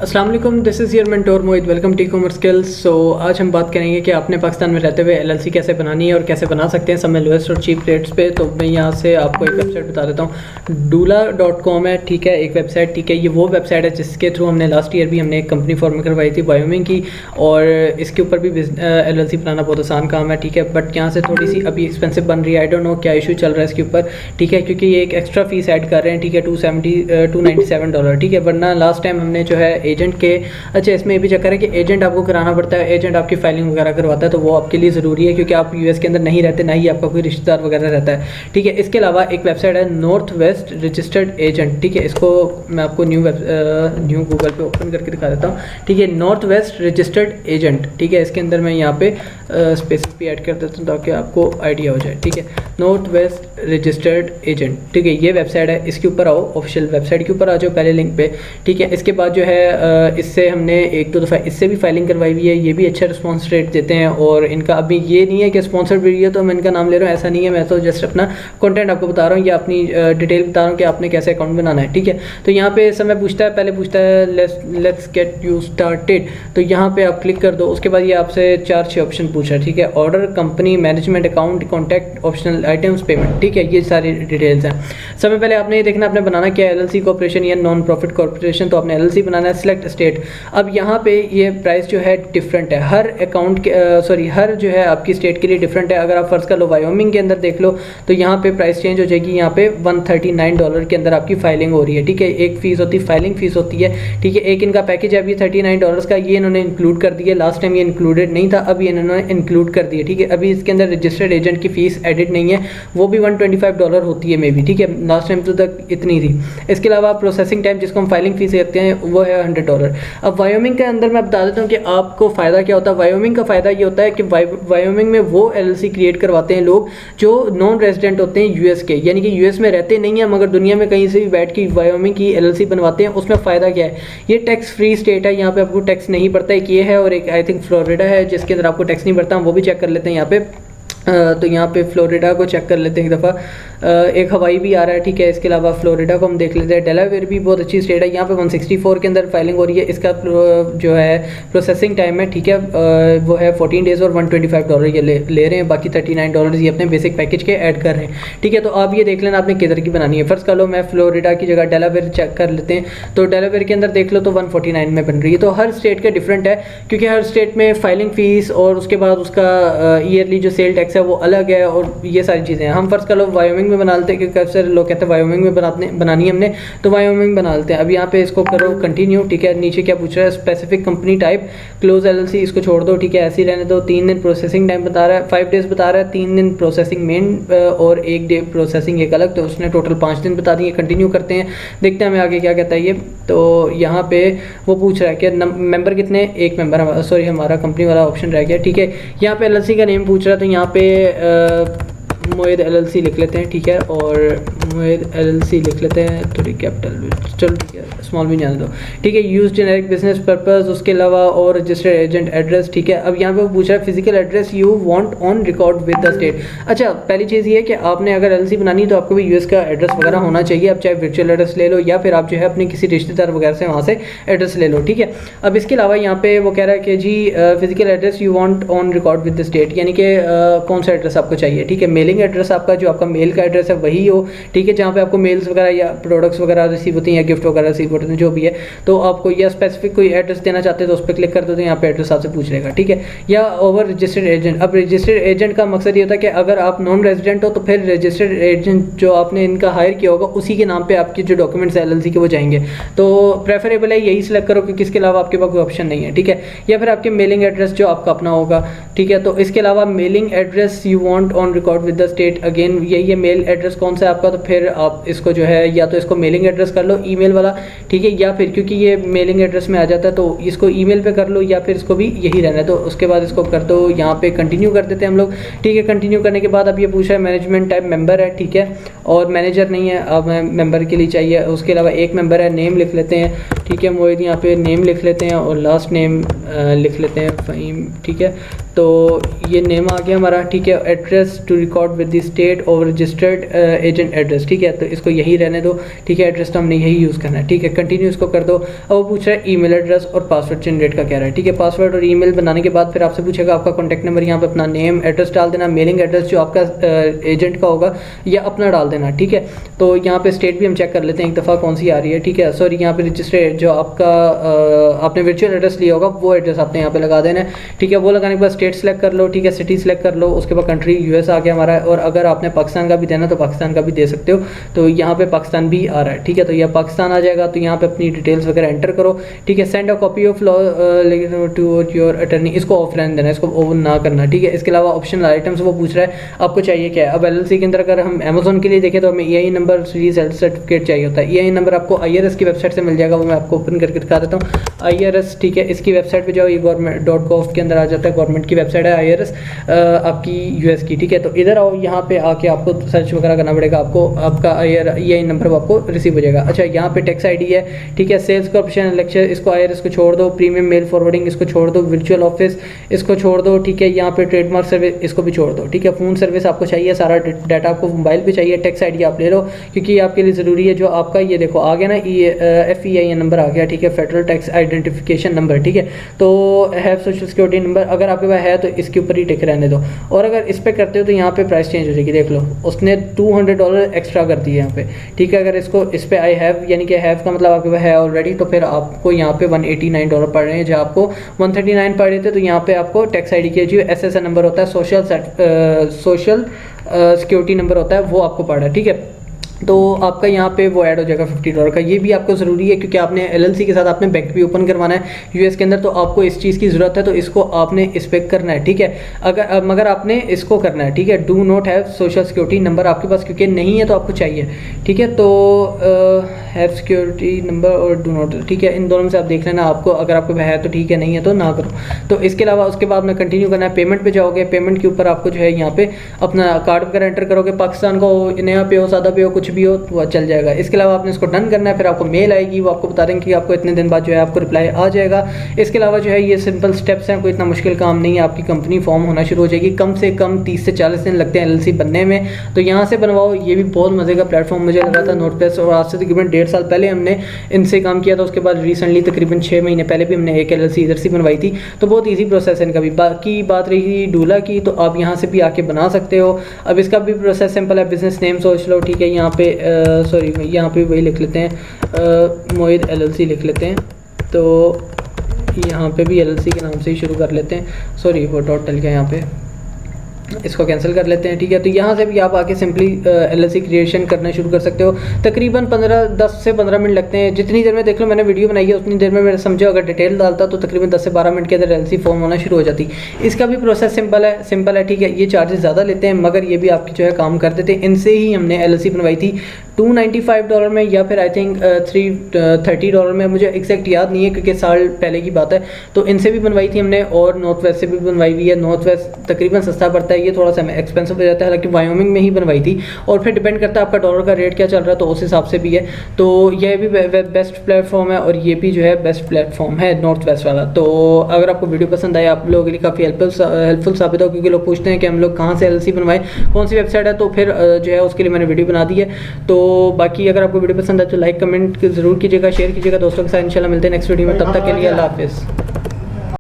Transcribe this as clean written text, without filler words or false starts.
अस्सलाम वालेकुम, this is your mentor Mohit. Welcome to e-commerce skills. So आज हम बात करेंगे कि आपने पाकिस्तान में रहते हुए एलएलसी कैसे बनानी है और कैसे बना सकते हैं सब में लोएस्ट और चीप रेट्स पे। तो मैं यहाँ से आपको एक वेबसाइट बता देता हूँ। डूला.com है, ठीक है, एक वेबसाइट, ठीक है। ये वो वेबसाइट है जिसके थ्रू हमने लास्ट ईयर भी हमने एक कंपनी फॉर्म करवाई थी वायोमिंग की, और इसके ऊपर भी एलएलसी बनाना बहुत आसान काम है, ठीक है। बट यहाँ से थोड़ी सी अभी एक्सपेंसिव बन रही है। आई डोंट नो क्या इशू चल रहा है इसके ऊपर, ठीक है, क्योंकि ये एक एक्स्ट्रा फीस ऐड कर रहे हैं, ठीक है, $297, ठीक है। वरना लास्ट टाइम हमने जो है एजेंट के, अच्छा इसमें ये भी चक्कर है कि एजेंट आपको कराना पड़ता है, एजेंट आपकी फाइलिंग वगैरह करवाता है, तो वो आपके लिए ज़रूरी है क्योंकि आप यूएस के अंदर नहीं रहते, ना ही आपका कोई रिश्तेदार वगैरह रहता है, ठीक है। इसके अलावा एक वेबसाइट है नॉर्थ वेस्ट रजिस्टर्ड एजेंट, ठीक है। इसको मैं आपको न्यू गूगल पे ओपन करके दिखा देता हूँ, ठीक है। नॉर्थ वेस्ट रजिस्टर्ड एजेंट, ठीक है। इसके अंदर मैं यहाँ पे स्पेस भी ऐड कर देता हूँ ताकि आपको आइडिया हो जाए, ठीक है। नॉर्थ वेस्ट रजिस्टर्ड एजेंट, ठीक है, ये वेबसाइट है। इसके ऊपर आओ, ऑफिशियल वेबसाइट के ऊपर आ जाओ पहले लिंक पे, ठीक है। इसके बाद जो है इससे हमने एक दो दफ़ा इससे भी फाइलिंग करवाई हुई है, ये भी अच्छा रिस्पॉन्स रेट देते हैं। और इनका अभी ये नहीं है कि स्पॉन्सर्ड वीडियो तो मैं इनका नाम ले रहा हूँ, ऐसा नहीं है। मैं तो जस्ट अपना कंटेंट आपको बता रहा हूँ या अपनी डिटेल बता रहा हूँ कि आपने कैसे अकाउंट बनाना है, ठीक है। तो यहाँ पे समय पूछता है, पहले पूछता है लेट्स गेट यू स्टार्टेड, तो यहाँ पे आप क्लिक कर दो। उसके बाद ये आपसे 4-6 ऑप्शन पूछा है, ठीक है। Order, company, management, account, contact, optional items, payment, ठीक है। ये सारी डिटेल्स हैं। सबसे पहले आपने ये देखना आपने बनाना क्या है, एलएलसी कॉर्पोरेशन या नॉन प्रॉफिट कॉर्पोरेशन, तो आपने एलएलसी बनाना है। सिलेक्ट स्टेट, अब यहाँ पे ये प्राइस जो है डिफरेंट है हर अकाउंट के, हर जो है आपकी स्टेट के लिए डिफरेंट है। अगर आप फर्ज कर लो वायोमिंग के अंदर देख लो तो यहाँ पे प्राइस चेंज हो जाएगी। यहाँ पे $139 के अंदर आपकी फाइलिंग हो रही है, ठीक है। एक फीस होती है, फाइलिंग फीस होती है, ठीक है। एक इनका पैकेज है अभी $39 का, ये इन्होंने इंक्लूड कर दिया। लास्ट टाइम ये इंक्लूडेड नहीं था, अभी इन्होंने इंक्लूड कर दिया, ठीक है। अभी इसके अंदर रजिस्टर्ड एजेंट की फीस एडिट नहीं है, वो भी $125 होती है मे बी, ठीक है। लास्ट टाइम तो तक इतनी थी। इसके अलावा प्रोसेसिंग टाइम जिसको हम फाइलिंग फीस कहते हैं वो है $100। अब वायोमिंग के अंदर मैं बता देता हूँ कि आपको फ़ायदा क्या होता है। वायोमिंग का फ़ायदा ये होता है कि वायोमिंग में वो एलएलसी क्रिएट करवाते हैं लोग जो नॉन रेजिडेंट होते हैं यूएस के, यानी कि यूएस में रहते नहीं हैं मगर दुनिया में कहीं से भी बैठ के वायोमिंग की एलएलसी बनवाते हैं। उसमें फ़ायदा क्या है, ये टैक्स फ्री स्टेट है, यहाँ पे आपको टैक्स नहीं पड़ता। एक ये है और एक आई थिंक फ्लोरिडा है जिसके अंदर आपको टैक्स नहीं पड़ता। हम वो भी चेक कर लेते हैं यहाँ पे। तो यहाँ पे फ्लोरिडा को चेक कर लेते हैं एक दफ़ा। एक हवाई भी आ रहा है, ठीक है। इसके अलावा फ्लोरिडा को हम देख लेते हैं। डेलावेयर भी बहुत अच्छी स्टेट है, यहाँ पे 164 के अंदर फाइलिंग हो रही है। इसका जो है प्रोसेसिंग टाइम है, ठीक है, वो है 14 डेज़ और $125 ये ले रहे हैं। बाकी $39 ये अपने बेसिक पैकेज के ऐड कर रहे हैं, ठीक है। तो आप ये देख लेना आपने किधर की बनानी है। फर्स्ट कर लो मैं फ्लोरिडा की जगह डेलावेयर चेक कर लेते हैं, तो डेलावेयर के अंदर देख लो तो 149 में बन रही है। तो हर स्टेट के डिफरेंट है क्योंकि हर स्टेट में फाइलिंग फ़ीस और उसके बाद उसका ईयरली जो सेल टैक्स है वो अलग है, और ये सारी चीज़ें हैं। हम फर्स्ट कर लो वायोमिंग में बना लेते हैं क्योंकि अक्सर लोग कहते हैं वायोमिंग में बनानी है हमने, तो वायोमिंग बना लेते हैं। अब यहाँ पे इसको करो कंटिन्यू, ठीक है। नीचे क्या पूछ रहा है, specific company type, close LLC, इसको छोड़ दो, ठीक है, ऐसे ही रहने दो। 3 दिन प्रोसेसिंग टाइम बता रहा है, 5 डेज़ बता रहा है, 3 दिन प्रोसेसिंग मेन और 1 डे प्रोसेसिंग एक अलग, तो उसने टोटल 5 दिन बता दिए। कंटिन्यू करते हैं, देखते हैं हमें आगे क्या कहता है ये। तो यहाँ पे वो पूछ रहा है कि मेंबर कितने, एक मेंबर, सॉरी हमारा कंपनी वाला ऑप्शन रह गया, ठीक है। यहाँ पे एलएलसी का नेम पूछ रहा है, तो यहाँ पे मोहित एलएलसी लिख लेते हैं, ठीक है। और मोहित एलएलसी लिख लेते हैं, थोड़ी कैपिटल, चलो ठीक है, स्मॉल भी जाने दो, ठीक है। यूज जेनेरिक बिजनेस पर्पस, उसके अलावा और रजिस्टर्ड एजेंट एड्रेस, ठीक है। अब यहाँ पे वो पूछ रहा है physical address you want on record with the state. अच्छा, पहली चीज़ ये है कि आपने अगर एलएलसी बनानी है तो आपको भी यूएस का एड्रेस वगैरह होना चाहिए। आप चाहे वर्चुअल एड्रेस ले लो या फिर आप जो है अपने किसी रिश्तेदार वगैरह से वहाँ से एड्रेस ले लो, ठीक है। अब इसके अलावा यहाँ पे वो कह रहा है कि जी physical address you want on record with the state, यानी कि कौन सा एड्रेस आपको चाहिए, ठीक है। मेलिंग एड्रेस आपका जो आपका मेल का एड्रेस है वही हो, ठीक है, जहाँ पे आपको मेल्स वगैरह या प्रोडक्ट्स वगैरह रिसीव होती हैं या गिफ्ट वगैरह रिसीव होते हैं जो भी है, तो आपको या स्पेसिफिक कोई एड्रेस देना चाहते हैं तो उस पर क्लिक कर दो, तो यहाँ पे एड्रेस आपसे पूछ लेगा, ठीक है। या ओवर रजिस्टर्ड एजेंट, अब रजिस्टर्ड एजेंट का मकसद ये होता है कि अगर आप नॉन रेजिडेंट हो तो फिर रजिस्टर्ड एजेंट जो आपने इनका हायर किया होगा उसी के नाम पे आपके जो डॉक्यूमेंट्स है एलएलसी के वो जाएंगे। तो प्रेफरेबल है यही सिलेक्ट करो क्योंकि इसके अलावा आपके पास कोई ऑप्शन नहीं है, ठीक है। या फिर आपके मेलिंग एड्रेस जो आपका अपना होगा, ठीक है। तो इसके अलावा mailing address you want on record with the state, again यही है मेल एड्रेस कौन सा है आपका, तो फिर आप इसको जो है या तो इसको मेलिंग एड्रेस कर लो ईमेल वाला, ठीक है, या फिर क्योंकि ये मेलिंग एड्रेस में आ जाता है तो इसको ईमेल पे कर लो या फिर इसको भी यही रहना है। तो उसके बाद इसको कर दो, यहाँ पे कंटिन्यू कर देते हैं हम लोग, ठीक है। कंटिन्यू करने के बाद अब ये पूछ रहा है मैनेजमेंट टाइप मेंबर है, ठीक है, और मैनेजर नहीं है, अब मेंबर के लिए चाहिए। उसके अलावा एक मेंबर है, नेम लिख लेते हैं, ठीक है। मोहित यहाँ पे नेम लिख लेते हैं और लास्ट नेम लिख लेते हैं फ़हीम, ठीक है। तो ये नेम आ गया हमारा, ठीक है। Address to record with the state और रजिस्टर्ड एजेंट एड्रेस, ठीक है, तो इसको यही रहने दो, ठीक है। एड्रेस तो हमने यही यूज़ करना है, ठीक है। कंटिन्यू इसको कर दो। अब वो पूछ रहा है ईमेल एड्रेस और पासवर्ड जनरेट का कह रहा है, ठीक है। पासवर्ड और ईमेल बनाने के बाद फिर आपसे पूछेगा आपका कॉन्टैक्ट नंबर, यहाँ पे अपना नेम एड्रेस डाल देना, मेलिंग एड्रेस जो आपका एजेंट का होगा या अपना डाल देना, ठीक है। तो यहाँ पे स्टेट भी हम चेक कर लेते हैं एक दफ़ा कौन सी आ रही है, ठीक है। सॉरी, यहाँ पे रजिस्टर्ड जो आपका आपने वर्चुअल एड्रेस लिया होगा वो एड्रेस आपने यहाँ पे लगा देना है, ठीक है। वो लगाने के बाद स्टेट सेलेक्ट कर लो, ठीक है। सिटी सेलेक्ट कर लो, उसके बाद कंट्री यूएस आ गया हमारा, और अगर आपने पाकिस्तान का भी देना तो पाकिस्तान का भी दे सकते हो, तो यहाँ पे पाकिस्तान भी आ रहा है, ठीक है। तो यह पाकिस्तान आ जाएगा, तो यहाँ पे अपनी डिटेल्स वगैरह एंटर करो, ठीक है। Send a copy of law to your attorney, इसको ऑफ रहने देना, इसको ओवन ना करना, ठीक है। इसके अलावा ऑप्शनल आइटम्स वो पूछ रहा है आपको चाहिए क्या है। अब एलएलसी के अंदर अगर हम अमेजोन के लिए देखें तो हमें ईआई नंबर, सीरीज सर्टिफिकेट चाहिए होता है। ईआई नंबर आपको आईआरएस की वेबसाइट से मिल जाएगा, वो मैं आपको ओपन करके दिखा देता हूँ। आईआरएस, ठीक है, इसकी वेबसाइट पे जाओ, ये government.gov के अंदर आ जाता है, गवर्नमेंट की वेबसाइट है आईआरएस आपकी यूएस की, ठीक है। तो इधर आओ, यहाँ पे आके आपको सर्च वगैरह करना पड़ेगा, आपको आपका ईआई नंबर आपको रिसीव हो जाएगा। अच्छा, यहाँ पे टैक्स आईडी है, ठीक है। सेल्स कॉर्पोरेशन लेक्चर, इसको आईआरएस को छोड़ दो। प्रीमियम मेल फॉरवर्डिंग, इसको छोड़ दो। वर्चुअल ऑफिस, इसको छोड़ दो, ठीक है। यहाँ पे ट्रेडमार्क सर्विस, इसको भी छोड़ दो, ठीक है। फ़ोन सर्विस आपको चाहिए, सारा डाटा आपको मोबाइल पे चाहिए। टैक्स आईडी आप ले लो क्योंकि आपके लिए ज़रूरी है। जो आपका ये देखो आ गया ना, FEIN नंबर आ गया, ठीक है, फेडरल टैक्स आइडेंटिफिकेशन नंबर, ठीक है। तो हैव सोशल सिक्योरिटी नंबर अगर आपके पास है तो इसके ऊपर ही टिक रहने दो, और अगर इस पर करते हो तो यहाँ पे प्राइस चेंज हो जाएगी, देख लो उसने $200 एक्स्ट्रा कर दिए यहाँ पे, ठीक है। अगर इसको इस पर आई हैव यानी कि हैव का मतलब आपके पास है ऑलरेडी, तो फिर आपको यहाँ पे $189 पड़ रहे हैं, जहाँ आपको 139 पड़ रहे थे। तो यहाँ पे आपको टैक्स आईडी के जो SSN नंबर होता है, सोशल सिक्योरिटी नंबर होता है, वो आपको पड़ रहा है, ठीक है। तो आपका यहाँ पे वो ऐड हो जाएगा $50 का। ये भी आपको ज़रूरी है क्योंकि आपने एलएलसी के साथ आपने बैंक भी ओपन करवाना है यूएस के अंदर, तो आपको इस चीज़ की ज़रूरत है, तो इसको आपने इस पर करना है, ठीक है। मगर आपने इसको करना है, ठीक है। Do not have social security number आपके पास क्योंकि नहीं है, तो आपको चाहिए, ठीक है। तो हैव सिक्योरिटी नंबर और डू नॉट, ठीक है, इन दोनों में से आप देख लेना, आपको अगर आपके पास है तो ठीक है, नहीं है तो ना करो। तो इसके अलावा उसके बाद में कंटिन्यू करना है। पेमेंट पे जाओगे, पेमेंट के ऊपर आपको जो है यहाँ पे अपना कार्ड वगैरह एंटर करोगे, पाकिस्तान को नया पे हो, सादा पे हो, कुछ भी हो तो वह चल जाएगा। इसके अलावा आपने इसको डन करना है, फिर आपको मेल आएगी, वो आपको बता देंगे कि आपको इतने दिन बाद जो है आपको रिप्लाई आ जाएगा। इसके अलावा जो है ये सिंपल स्टेप्स हैं, कोई इतना मुश्किल काम नहीं है। आपकी कंपनी फॉर्म होना शुरू हो जाएगी, कम से कम 30 से 40 दिन लगते हैं एलएलसी बनने में, तो यहाँ से बनवाओ। ये भी बहुत मज़े का प्लेटफॉर्म मुझे लगा था नोटपैड, और आज से तकरीबन 1.5 साल पहले हमने इनसे काम किया था। उसके बाद रिसेंटली तकरीबन 6 महीने पहले भी हमने एक एलएलसी इधर से बनवाई थी, तो बहुत ईजी प्रोसेस है इनका भी। बाकी बात रही डूला की, तो आप यहाँ से भी आके बना सकते हो। अब इसका भी प्रोसेस सिंपल है, बिजनेस नेम सोच लो, ठीक है। यहाँ पे सॉरी यहाँ पे वही लिख लेते हैं, मोहित एलएलसी लिख लेते हैं। तो यहाँ पे भी एलएलसी के नाम से ही शुरू कर लेते हैं। सॉरी वो डॉट डल गया, यहाँ पे इसको कैंसिल कर लेते हैं, ठीक है। तो यहाँ से भी आप आके सिंपली एलएलसी क्रिएशन करना शुरू कर सकते हो। तकरीबन 10 से 15 मिनट लगते हैं, जितनी देर में देख लो मैंने वीडियो बनाई है उतनी देर में मेरे समझो अगर डिटेल डालता तो तकरीबन 10 से 12 मिनट के अंदर एलएलसी फॉर्म होना शुरू हो जाती। इसका भी प्रोसेस सिंपल है, ठीक है। ये चार्जेस ज़्यादा लेते हैं मगर ये भी आपकी जो है काम कर देते हैं। इनसे ही हमने एलएलसी बनवाई थी $295 में, या फिर आई थिंक $330 में, मुझे एग्जैक्ट याद नहीं है क्योंकि साल पहले की बात है। तो इनसे भी बनवाई थी हमने, और नॉर्थ वेस्ट से भी बनवाई हुई है। नॉर्थ वेस्ट तकरीबन सस्ता पड़ता है, ये थोड़ा सा एक्सपेंसिव हो जाता है, हालांकि वायोमिंग में ही बनवाई थी। और फिर डिपेंड करता है आपका डॉलर का रेट क्या चल रहा है, तो उस हिसाब से भी है। तो यह भी बेस्ट प्लेटफॉर्म है, और ये भी जो है बेस्ट प्लेटफॉर्म है नॉर्थ वेस्ट वाला। तो अगर आपको वीडियो पसंद आए, आप लोगों के लिए काफ़ी हेल्पफुल साबित हो, क्योंकि लोग पूछते हैं कि हम लोग कहाँ से एलएलसी बनवाएं, कौन सी वेबसाइट है, तो फिर जो है उसके लिए मैंने वीडियो बना दी है। तो बाकी अगर आपको वीडियो पसंद आए तो लाइक कमेंट ज़रूर कीजिएगा, शेयर कीजिएगा दोस्तों के साथ। इंशाल्लाह मिलते हैं नेक्स्ट वीडियो में, तब तक के लिए अल्लाह हाफिज़।